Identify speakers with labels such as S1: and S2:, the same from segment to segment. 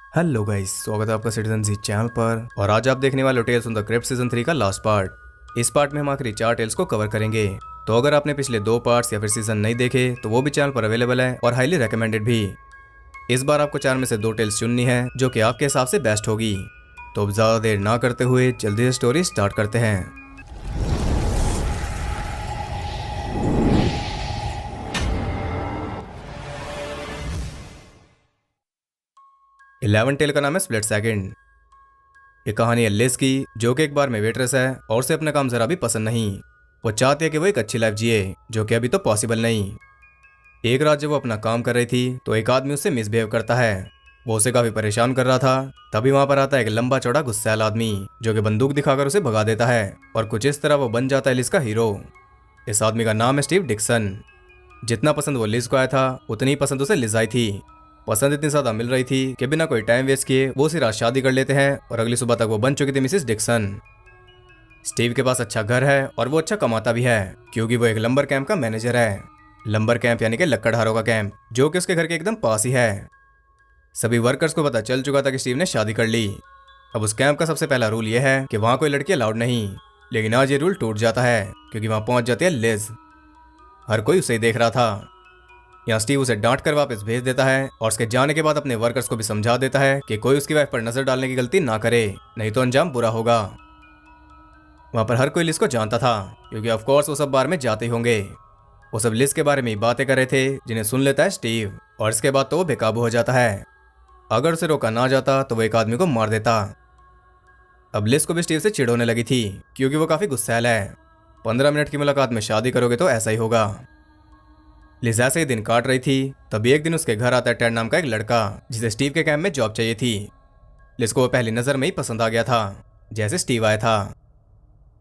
S1: Hello guys, स्वागत है आपका सिटीजन जी चैनल पर। और आज आप देखने वाले हो tales on the crypt season 3 का लास्ट पार्ट। इस पार्ट में हम आखिरी 4 टेल्स को कवर करेंगे। तो अगर आपने पिछले 2 पार्ट्स या फिर सीजन नहीं देखे तो वो भी चैनल पर अवेलेबल है और हाईली रिकमेंडेड भी। इस बार आपको 4 में से 2 टेल्स चुननी है जो कि आपके हिसाब से बेस्ट होगी। तो अब ज़्यादा देर ना करते हुए जल्दी से स्टोरी स्टार्ट करते हैं। 11 टेल का नाम है स्प्लिट सेकंड। ये कहानी है लिज की, जो कि एक बार में वेट्रेस है और उसे अपना काम जरा भी पसंद नहीं। वो चाहती है कि वो एक अच्छी लाइफ जिए, जो कि अभी तो पॉसिबल नहीं। एक रात जब वो अपना काम कर रही थी तो एक आदमी उससे मिसबिहेव करता है। वो उसे काफी परेशान कर रहा था। तभी वहां पर आता है एक लंबा चौड़ा गुस्सैल आदमी, जो कि बंदूक दिखाकर उसे भगा देता है और कुछ इस तरह वो बन जाता है लिज का हीरो। इस आदमी का नाम है स्टीव डिक्सन। जितना पसंद वो लिज को आया था उतनी ही पसंद उसे लिज आई थी। पसंद इतनी ज्यादा मिल रही थी कि बिना कोई टाइम वेस्ट किए वो उसी रात शादी कर लेते हैं और अगली सुबह तक वो बन चुकी थी मिसेस डिक्सन। स्टीव के पास अच्छा घर है और वो अच्छा कमाता भी है, क्योंकि वो एक लंबर कैंप का मैनेजर है। लंबर कैंप यानी कि लकड़हारों का कैंप, जो कि उसके घर के एकदम पास ही है। सभी वर्कर्स को पता चल चुका था कि स्टीव ने शादी कर ली। अब उस कैंप का सबसे पहला रूल यह है कि वहां कोई लड़की अलाउड नहीं। लेकिन आज ये रूल टूट जाता है क्योंकि वहां पहुंच जाती है लिज। हर कोई उसे ही देख रहा था। यहाँ स्टीव उसे डांट कर वापस भेज देता है और उसके जाने के बाद अपने वर्कर्स को भी समझा देता है कि कोई उसकी वाइफ पर नजर डालने की गलती ना करे, नहीं तो अंजाम बुरा होगा। वहां पर हर कोई लिज को जानता था, क्योंकि ऑफ कोर्स वो सब बार में जाते होंगे। वो सब लिज के बारे में ही बातें कर रहे थे, जिन्हें सुन लेता है स्टीव। और इसके बाद तो वो बेकाबू हो जाता है। अगर उसे रोका ना जाता तो वो एक आदमी को मार देता। अब लिज को भी स्टीव से चिढ़ होने लगी थी, क्योंकि वो काफी गुस्सैल है। 15 मिनट की मुलाकात में शादी करोगे तो ऐसा ही होगा। लिज ऐसे ही दिन काट रही थी, तभी एक दिन उसके घर आता है टेड नाम का एक लड़का, जिसे स्टीव के कैंप में जॉब चाहिए थी। लिज को वो पहली नजर में ही पसंद आ गया था, जैसे स्टीव आया था।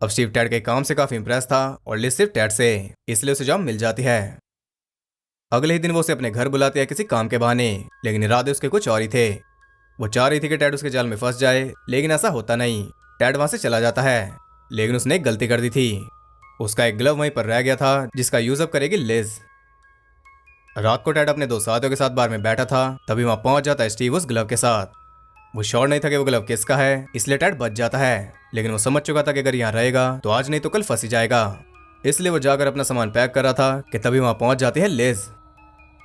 S1: अब स्टीव टेड के काम से काफी इंप्रेस था और लिज सिर्फ टेड से, इसलिए उसे जॉब मिल जाती है। अगले ही दिन वो उसे अपने घर बुलाती है किसी काम के बहाने, लेकिन इरादे उसके कुछ और ही थे। वो चाह रही थी कि टेड उसके जाल में फंस जाए, लेकिन ऐसा होता नहीं। टेड वहां से चला जाता है, लेकिन उसने एक गलती कर दी थी। उसका एक ग्लव वहीं पर रह गया था, जिसका यूज अप करेगी लिज। रात को टेड अपने 2 साथियों के साथ बार में बैठा था, तभी वहां पहुंच जाता है स्टीव उस ग्लव के साथ। वो श्योर नहीं था कि वो ग्लव किसका है, इसलिए टेड बच जाता है। लेकिन वो समझ चुका था कि अगर यहाँ रहेगा तो आज नहीं तो कल फंस ही जाएगा। इसलिए वो जाकर अपना सामान पैक कर रहा था कि तभी वहां पहुंच जाती है लिज।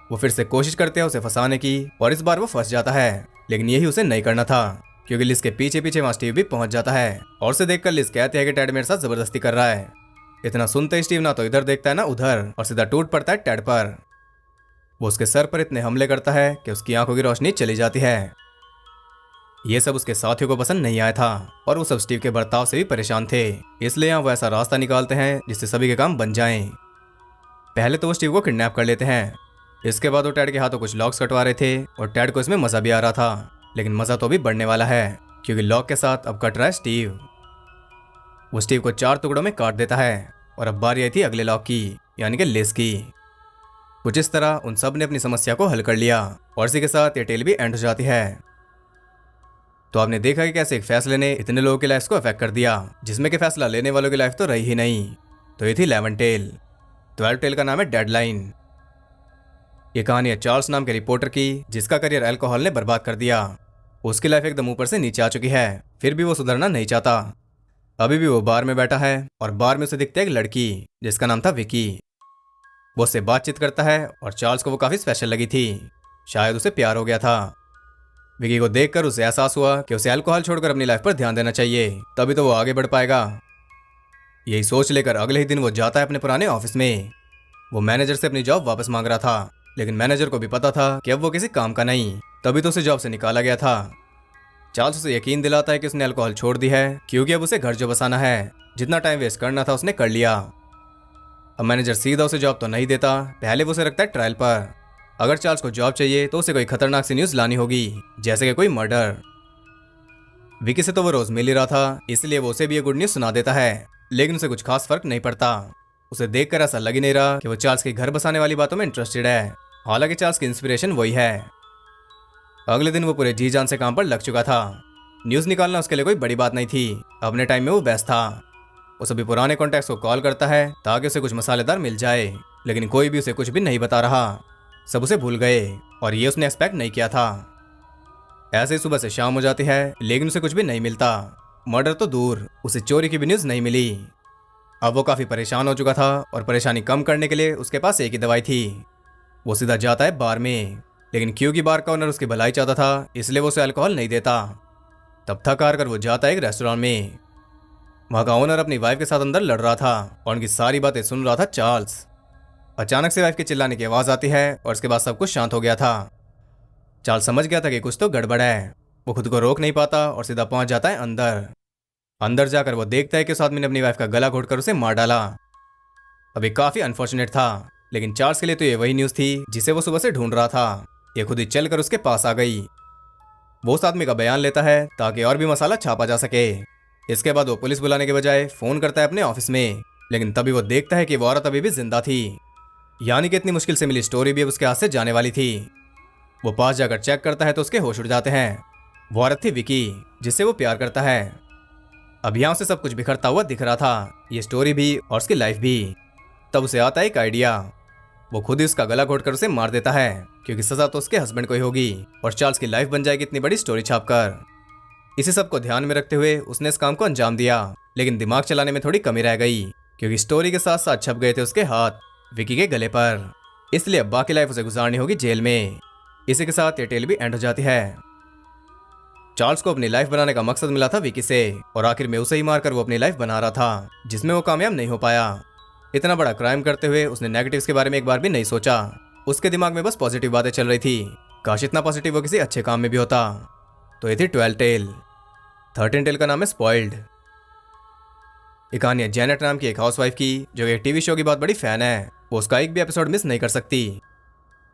S1: वो फिर से कोशिश करते हैं उसे फंसाने की, और इस बार वो फंस जाता है। लेकिन यही उसे नहीं करना था, क्योंकि लिज के पीछे पीछे वहां स्टीव भी पहुंच जाता है। और उसे देखकर लिज कहती है कि टेड मेरे साथ जबरदस्ती कर रहा है। इतना सुनते ही स्टीव ना तो इधर देखता है ना उधर, और सीधा टूट पड़ता है टेड पर। वो उसके सर पर इतने हमले करता है कि उसकी आंखों की रोशनी चली जाती है। ये सब उसके साथियों को पसंद नहीं आया था, और वो सब स्टीव के बर्ताव से भी परेशान थे। इसलिए यहाँ वो ऐसा रास्ता निकालते हैं जिससे सभी के काम बन जाएं। पहले तो वो स्टीव को किडनैप कर लेते हैं। इसके बाद वो टेड के हाथों कुछ लॉक्स कटवा रहे थे, और टेड को इसमें मजा भी आ रहा था। लेकिन मजा तो भी बढ़ने वाला है, क्योंकि लॉक के साथ अब कट रहा है स्टीव। वो स्टीव को 4 टुकड़ों में काट देता है, और अब बारी आई थी अगले लॉक की, यानी कि लिज की। कुछ इस तरह उन सब ने अपनी समस्या को हल कर लिया, और इसी के साथ ये टेल भी एंड हो जाती है। तो आपने देखा कि कैसे एक फैसले ने इतने लोगों की लाइफ को अफेक्ट कर दिया, जिसमें कि फैसला लेने वालों की लाइफ तो रही ही नहीं। तो ये थी 11 टेल। 12 टेल का नाम है डेडलाइन। ये कहानी है चार्ल्स नाम के रिपोर्टर की, जिसका करियर अल्कोहल ने बर्बाद कर दिया। उसकी लाइफ एकदम ऊपर से नीचे आ चुकी है, फिर भी वो सुधरना नहीं चाहता। अभी भी वो बार में बैठा है, और बार में उसे दिखती है एक लड़की, जिसका नाम था विकी। वो उससे बातचीत करता है, और चार्ल्स को वो काफी स्पेशल लगी थी। शायद उसे प्यार हो गया था। विकी को देखकर उसे एहसास हुआ कि उसे अल्कोहल छोड़कर अपनी लाइफ पर ध्यान देना चाहिए, तभी तो वो आगे बढ़ पाएगा। यही सोच लेकर अगले ही दिन वो जाता है अपने पुराने ऑफिस में। वो मैनेजर से अपनी जॉब वापस मांग रहा था, लेकिन मैनेजर को भी पता था कि अब वो किसी काम का नहीं, तभी तो उसे जॉब से निकाला गया था। चार्ल्स उसे यकीन दिलाता है कि उसने अल्कोहल छोड़ दी है, क्योंकि अब उसे घर जो बसाना है। जितना टाइम वेस्ट करना था उसने कर लिया। अब मैनेजर सीधा उसे जॉब तो नहीं देता, पहले वो उसे रखता है ट्रायल पर। अगर चार्ल्स को जॉब चाहिए तो उसे कोई खतरनाक सी न्यूज लानी होगी, जैसे कि कोई मर्डर। विकी से तो वो रोज मिल ही रहा था, इसलिए वो उसे भी ये गुड न्यूज सुना देता है। लेकिन उसे कुछ खास फर्क नहीं पड़ता। उसे देखकर ऐसा लग ही नहीं रहा कि वो चार्ल्स के घर बसाने वाली बातों में इंटरेस्टेड है। हालांकि चार्ल्स की इंस्पिरेशन वही है। अगले दिन वो पूरे जी जान से काम पर लग चुका था। न्यूज निकालना उसके लिए कोई बड़ी बात नहीं थी, अपने टाइम में वो व्यस्त था। वो सभी पुराने कॉन्टैक्ट्स को कॉल करता है ताकि उसे कुछ मसालेदार मिल जाए, लेकिन कोई भी उसे कुछ भी नहीं बता रहा। सब उसे भूल गए, और ये उसने एक्सपेक्ट नहीं किया था। ऐसे ही सुबह से शाम हो जाती है, लेकिन उसे कुछ भी नहीं मिलता। मर्डर तो दूर, उसे चोरी की भी न्यूज नहीं मिली। अब वो काफी परेशान हो चुका था और परेशानी कम करने के लिए उसके पास एक ही दवाई थी। वो सीधा जाता है बार में, लेकिन क्योंकि बार का ओनर उसकी भलाई चाहता था, इसलिए वो उसे अल्कोहल नहीं देता। तब थक हार कर वो जाता है एक रेस्टोरेंट में। वहां का ओनर अपनी वाइफ के साथ अंदर लड़ रहा था और उनकी सारी बातें सुन रहा था चार्ल्स। अचानक से वाइफ के चिल्लाने की आवाज आती है और उसके बाद सब कुछ शांत हो गया था। चार्ल्स समझ गया था कि कुछ तो गड़बड़ है। वो खुद को रोक नहीं पाता और सीधा पहुंच जाता है अंदर। अंदर जाकर वो देखता है कि उस आदमी ने अपनी वाइफ का गला घोटकर उसे मार डाला। अभी काफी अनफॉर्चुनेट था, लेकिन चार्ल्स के लिए तो ये वही न्यूज थी जिसे वो सुबह से ढूंढ रहा था। ये खुद ही चलकर उसके पास आ गई। वो उस आदमी का बयान लेता है ताकि और भी मसाला छापा जा सके। इसके बाद वो पुलिस बुलाने के बजाय फोन करता है अपने ऑफिस में, लेकिन तभी वो देखता है कि वो औरत अभी भी जिंदा थी। यानी कि इतनी मुश्किल से मिली स्टोरी भी अब उसके हाथ से जाने वाली थी। वो पास जाकर चेक करता है तो उसके होश उड़ जाते हैं। वो औरत थी विकी, जिससे वो प्यार करता है। अब यहां से सब कुछ बिखरता हुआ दिख रहा था, ये स्टोरी भी और उसकी लाइफ भी। तब उसे आता है एक आइडिया। वो खुद ही उसका गला घोटकर उसे मार देता है, क्योंकि सजा तो उसके हस्बैंड को ही होगी और चार्ल्स की लाइफ बन जाएगी इतनी बड़ी स्टोरी छापकर। इसी सब को ध्यान में रखते हुए उसने इस काम को अंजाम दिया, लेकिन दिमाग चलाने में थोड़ी कमी रह गई, क्योंकि स्टोरी के साथ साथ छप गए थे उसके हाथ विकी के गले पर। इसलिए अब बाकी लाइफ उसे गुजारनी होगी जेल में। इसी के साथ ये टेल भी एंड हो जाती है। चार्ल्स को अपनी लाइफ बनाने का मकसद मिला था विकी से, और आखिर में उसे ही मारकर वो अपनी लाइफ बना रहा था, जिसमें वो कामयाब नहीं हो पाया। इतना बड़ा क्राइम करते हुए उसने नेगेटिव्स के बारे में एक बार भी नहीं सोचा। उसके दिमाग में बस पॉजिटिव बातें चल रही थी। काश इतना पॉजिटिव वो किसी अच्छे काम में भी होता। तो ये थी 12 टेल। 13 टेल का नाम है स्पॉइल्ड। ये कहानी है जेनेट नाम की एक हाउसवाइफ की, जो एक टीवी शो की बहुत बड़ी फैन है। वो उसका एक भी एपिसोड मिस नहीं कर सकती।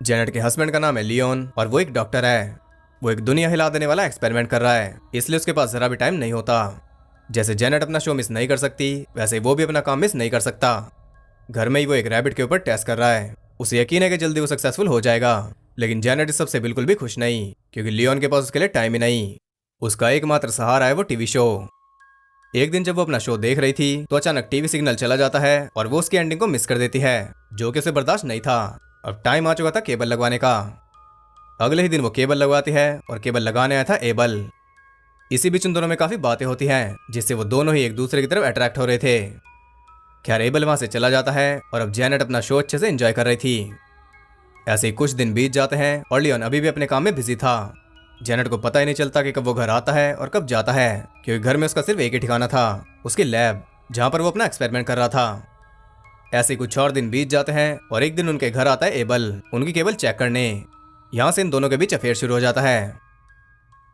S1: जेनेट के हस्बैंड का नाम है लियोन और वो एक डॉक्टर है। वो एक दुनिया हिला देने वाला एक्सपेरिमेंट कर रहा है, इसलिए उसके पास जरा भी टाइम नहीं होता। जैसे जेनेट अपना शो मिस नहीं कर सकती, वैसे वो भी अपना काम मिस नहीं कर सकता। घर में ही वो एक रैबिट के ऊपर टेस्ट कर रहा है। उसे यकीन है कि जल्दी वो सक्सेसफुल हो जाएगा, लेकिन जेनेट इस सबसे बिल्कुल भी खुश नहीं, क्योंकि लियोन के पास उसके लिए टाइम ही नहीं। उसका एकमात्र सहारा है वो टीवी शो। एक दिन जब वो अपना शो देख रही थी तो अचानक टीवी सिग्नल चला जाता है और वो उसकी एंडिंग को मिस कर देती है, जो कि उसे बर्दाश्त नहीं था। अब टाइम आ चुका था केबल लगवाने का। अगले ही दिन वो केबल लगवाती है और केबल लगाने आया था एबल। इसी बीच उन दोनों में काफी बातें होती हैं, जिससे वो दोनों ही एक दूसरे की तरफ अट्रैक्ट हो रहे थे। खैर एबल वहां से चला जाता है और अब जेनेट अपना शो अच्छे से एंजॉय कर रही थी। ऐसे ही कुछ दिन बीत जाते हैं और लियोन अभी भी अपने काम में बिजी था। जेनेट को पता ही नहीं चलता कि कब वो घर आता है और कब जाता है, क्योंकि घर में उसका सिर्फ एक ही ठिकाना था, उसकी लैब, जहां पर वो अपना एक्सपेरिमेंट कर रहा था। ऐसे ही कुछ और दिन बीत जाते हैं और एक दिन उनके घर आता है एबल उनकी केबल चेक करने। यहाँ से इन दोनों के बीच अफेयर शुरू हो जाता है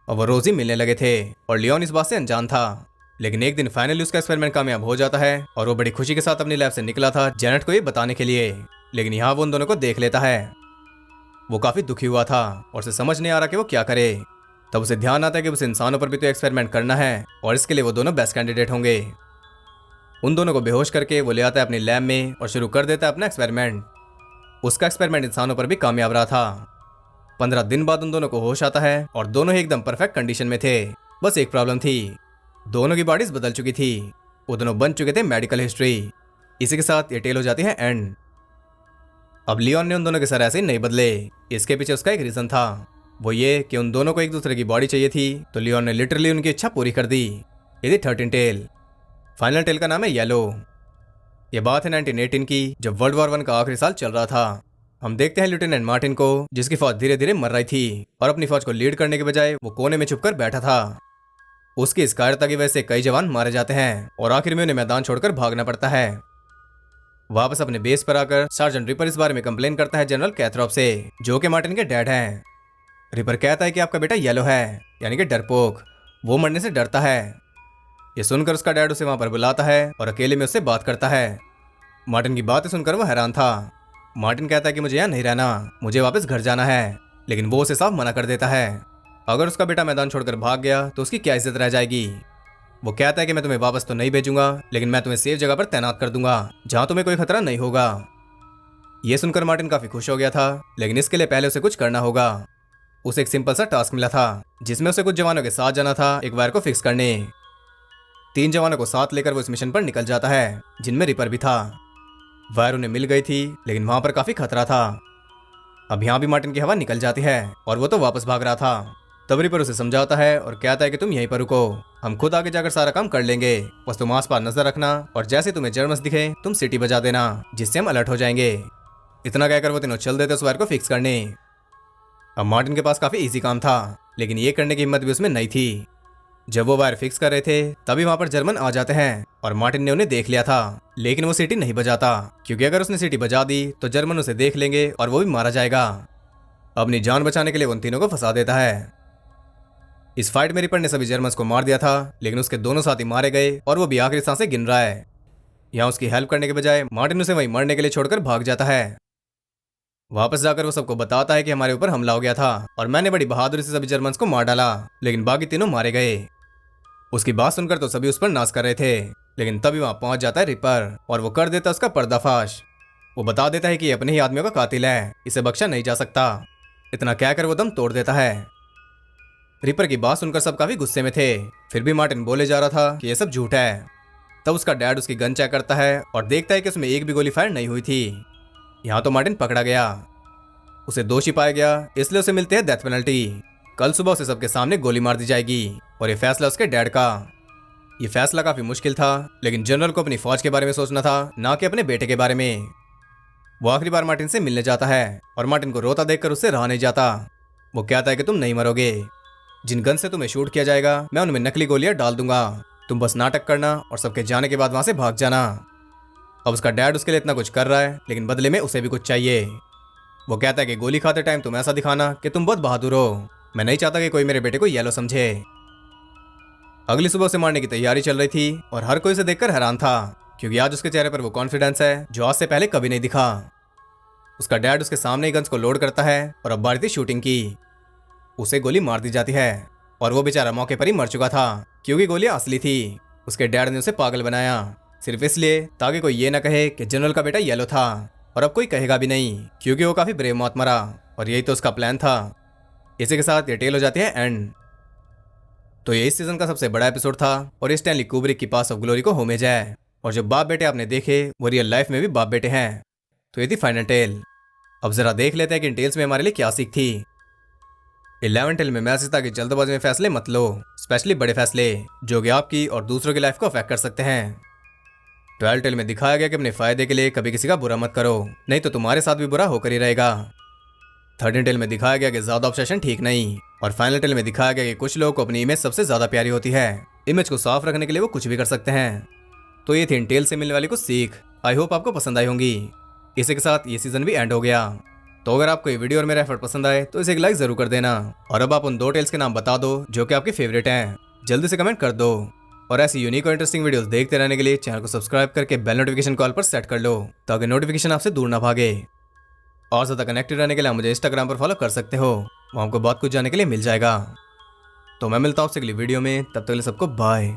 S1: और वो रोज ही मिलने लगे थे और लियोन इस बात से अनजान था। लेकिन एक दिन फाइनली उसका एक्सपेरिमेंट कामयाब हो जाता है और वो बड़ी खुशी के साथ अपनी लैब से निकला था जेनेट को ये बताने के लिए, लेकिन यहाँ वो उन दोनों को देख लेता है। वो काफी दुखी हुआ था और उसे समझ नहीं आ रहा कि वो क्या करे। तब उसे ध्यान आता है कि उसे इंसानों पर भी तो एक्सपेरिमेंट करना है और इसके लिए वो दोनों बेस्ट कैंडिडेट होंगे। उन दोनों को बेहोश करके वो ले आता है अपनी लैब में और शुरू कर देता है अपना एक्सपेरिमेंट। उसका एक्सपेरिमेंट इंसानों पर भी कामयाब रहा था। 15 दिन बाद उन दोनों को होश आता है और दोनों ही एकदम परफेक्ट कंडीशन में थे। बस एक प्रॉब्लम थी, दोनों की बॉडीज बदल चुकी थी। वो दोनों बन चुके थे मेडिकल हिस्ट्री। इसी के साथ ये टेल हो जाती है एंड। अब लियोन ने उन दोनों के सर ऐसे ही नहीं बदले। इसके पीछे उसका एक रीजन था, वो ये कि उन दोनों को एक दूसरे की बॉडी चाहिए थी, तो लियोन ने लिटरली उनकी इच्छा पूरी कर दी। ये थी 13 टेल। फाइनल टेल का नाम है येलो। ये बात है 1918 की, जब वर्ल्ड वॉर 1 का आखिरी साल चल रहा था। हम देखते हैं लेफ्टिनेंट मार्टिन को, जिसकी फौज धीरे धीरे मर रही थी और अपनी फौज को लीड करने के बजाय वो कोने में छुपकर बैठा था। उसकी इस कायरता की वजह से कई जवान मारे जाते हैं और आखिर में उन्हें मैदान छोड़कर भागना पड़ता है। वापस अपने बेस पर आकर सार्जेंट रिपर इस बारे में कंप्लेन करता है जनरल कैथरॉप से, जो कि मार्टिन के डैड हैं। रिपर कहता है कि आपका बेटा येलो है, यानी कि डरपोक, वो मरने से डरता है। ये सुनकर उसका डैड उसे वहां पर बुलाता है और अकेले में उससे बात करता है। मार्टिन की बातें सुनकर वो हैरान था। मार्टिन कहता है कि मुझे यहाँ नहीं रहना, मुझे वापस घर जाना है, लेकिन वो उसे साफ मना कर देता है। अगर उसका बेटा मैदान छोड़कर भाग गया तो उसकी क्या इज्जत रह जाएगी। वो कहता है कि मैं तुम्हें वापस तो नहीं भेजूंगा, लेकिन मैं तुम्हें सेफ जगह पर तैनात कर दूंगा, जहां तुम्हें कोई खतरा नहीं होगा। ये सुनकर मार्टिन काफी खुश हो गया था, लेकिन इसके लिए पहले उसे कुछ करना होगा। उसे एक सिंपल सा टास्क मिला था, जिसमें उसे कुछ जवानों के साथ जाना था एक वायर को फिक्स करने। 3 जवानों को साथ लेकर वो इस मिशन पर निकल जाता है, जिनमें रिपर भी था। वायर उन्हें मिल गई थी, लेकिन वहां पर काफी खतरा था। अब यहाँ भी मार्टिन की हवा निकल जाती है और वो तो वापस भाग रहा था। तब रिपर उसे समझाता है और कहता है कि तुम यहीं पर रुको, हम खुद आगे जाकर सारा काम कर लेंगे, बस तुम आस पास नजर रखना और जैसे तुम्हें जर्मस दिखे तुम सिटी बजा देना, जिससे हम अलर्ट हो जाएंगे। इतना कहकर वो तीनों चल देते उस वायर को फिक्स करने। अब मार्टिन के पास काफी इजी काम था, लेकिन ये करने की हिम्मत भी उसमें नहीं थी। जब वो वायर फिक्स कर रहे थे तभी वहां पर जर्मन आ जाते हैं और मार्टिन ने उन्हें देख लिया था, लेकिन वो सीटी नहीं बजाता, क्योंकि अगर उसने सीटी बजा दी तो जर्मन उसे देख लेंगे और वो भी मारा जाएगा। अपनी जान बचाने के लिए उन तीनों को फंसा देता है। इस फाइट में रिपर ने सभी जर्मन्स को मार दिया था, लेकिन उसके दोनों साथी मारे गए और वो भी आखिरी सांसें गिन रहा है। यहाँ उसकी हेल्प करने के बजाय मार्टिन उसे वहीं मरने के लिए छोड़कर भाग जाता है। वापस जाकर वो सबको बताता है कि हमारे ऊपर हमला हो गया था और मैंने बड़ी बहादुरी से सभी जर्मन्स को मार डाला, लेकिन बाकी तीनों मारे गए। उसकी बात सुनकर तो सभी उस पर नाश कर रहे थे, लेकिन तभी वहां पहुंच जाता है रिपर और वो कर देता उसका पर्दाफाश। वो बता देता है कि ये अपने ही आदमियों का कातिल है, इसे बख्शा नहीं जा सकता। इतना कहकर वो दम तोड़ देता है। रिपर की बात सुनकर सब काफी गुस्से में थे, फिर भी मार्टिन बोले जा रहा था कि ये सब झूठ है। तब उसका डैड उसकी गन चेक करता है और देखता है कि उसमें एक भी गोली फायर नहीं हुई थी। यहाँ तो मार्टिन पकड़ा गया, उसे दोषी पाया गया, इसलिए उसे मिलती है डेथ पेनल्टी। कल सुबह उसे सबके सामने गोली मार दी जाएगी और ये फैसला उसके डैड का। ये फैसला काफी मुश्किल था, लेकिन जनरल को अपनी फौज के बारे में सोचना था, ना कि अपने बेटे के बारे में। वो आखिरी बार मार्टिन से मिलने जाता है और मार्टिन को रोता देखकर उससे रहा नहीं जाता। वो कहता है कि तुम नहीं मरोगे, जिन गन से तुम्हें शूट किया जाएगा मैं उनमें नकली गोलियां डाल दूंगा, तुम बस नाटक करना और सबके जाने के बाद वहां से भाग जाना। अब उसका डैड उसके लिए इतना कुछ कर रहा है, लेकिन बदले में उसे भी कुछ चाहिए। वो कहता है कि गोली खाते टाइम तुम ऐसा दिखाना कि तुम बहुत बहादुर हो, मैं नहीं चाहता कि कोई मेरे बेटे को येलो समझे। अगली सुबह उसे मारने की तैयारी चल रही थी और हर कोई उसे देखकर हैरान था, क्योंकि आज उसके चेहरे पर वो कॉन्फिडेंस है जो आज से पहले कभी नहीं दिखा। उसका डैड उसके सामने ही गन्स को लोड करता है और अब बारी थी शूटिंग की। उसे गोली मार दी जाती है और वो बेचारा मौके पर ही मर चुका था, क्योंकि गोलियां असली थी। उसके डैड ने उसे पागल बनाया सिर्फ इसलिए ताकि कोई ये ना कहे कि जनरल का बेटा येलो था, और अब कोई कहेगा भी नहीं, क्योंकि वो काफी ब्रेव मौत मरा और यही तो उसका प्लान था। इसी के साथ ये टेल हो जाती है एंड। तो ये इस सीजन का सबसे बड़ा एपिसोड था और ये स्टैनली कुब्रिक की पास ऑफ ग्लोरी को होमेज है, और जो बाप बेटे आपने देखे वो रियल लाइफ में भी बाप बेटे हैं। तो ये थी फाइनल टेल। अब जरा देख लेते हैं कि इन टेल्स में हमारे लिए क्या सीख थी। 11 टेल में मैसेज था कि जल्दबाजी में फैसले मत लो, स्पेशली बड़े फैसले जो कि आपकी और दूसरों की लाइफ को अफेक्ट कर सकते हैं। 12 टेल में दिखाया गया कि अपने फायदे के लिए कभी किसी का बुरा मत करो, नहीं तो तुम्हारे साथ भी बुरा होकर ही रहेगा। 13 टेल में दिखाया गया कि ज्यादा ऑब्सेशन ठीक नहीं, और फाइनल टेल में दिखाया गया कि कुछ लोगों को अपनी इमेज सबसे ज्यादा प्यारी होती है। इमेज को साफ रखने के लिए वो कुछ भी कर सकते हैं। तो ये थी इन टेल से मिलने वाली कुछ सीख। आई होप आपको पसंद आई होंगी। इसी के साथ ये सीजन भी एंड हो गया। तो अगर आपको ये वीडियो और मेरा एफर्ट पसंद आए तो इसे एक लाइक जरूर कर देना, और अब आप उन 2 टेल्स के नाम बता दो जो कि आपके फेवरेट हैं, जल्दी से कमेंट कर दो। और ऐसी यूनिक और इंटरेस्टिंग वीडियोस देखते रहने के लिए चैनल को सब्सक्राइब करके बेल नोटिफिकेशन कॉल पर सेट कर लो, ताकि नोटिफिकेशन आपसे दूर ना भागे। और ज्यादा कनेक्टेड रहने के लिए मुझे इंस्टाग्राम पर फॉलो कर सकते हो, वहाँ आपको बहुत कुछ जानने के लिए मिल जाएगा। तो मैं मिलता हूँ आपसे अगली वीडियो में, तब तक के लिए सबको बाय।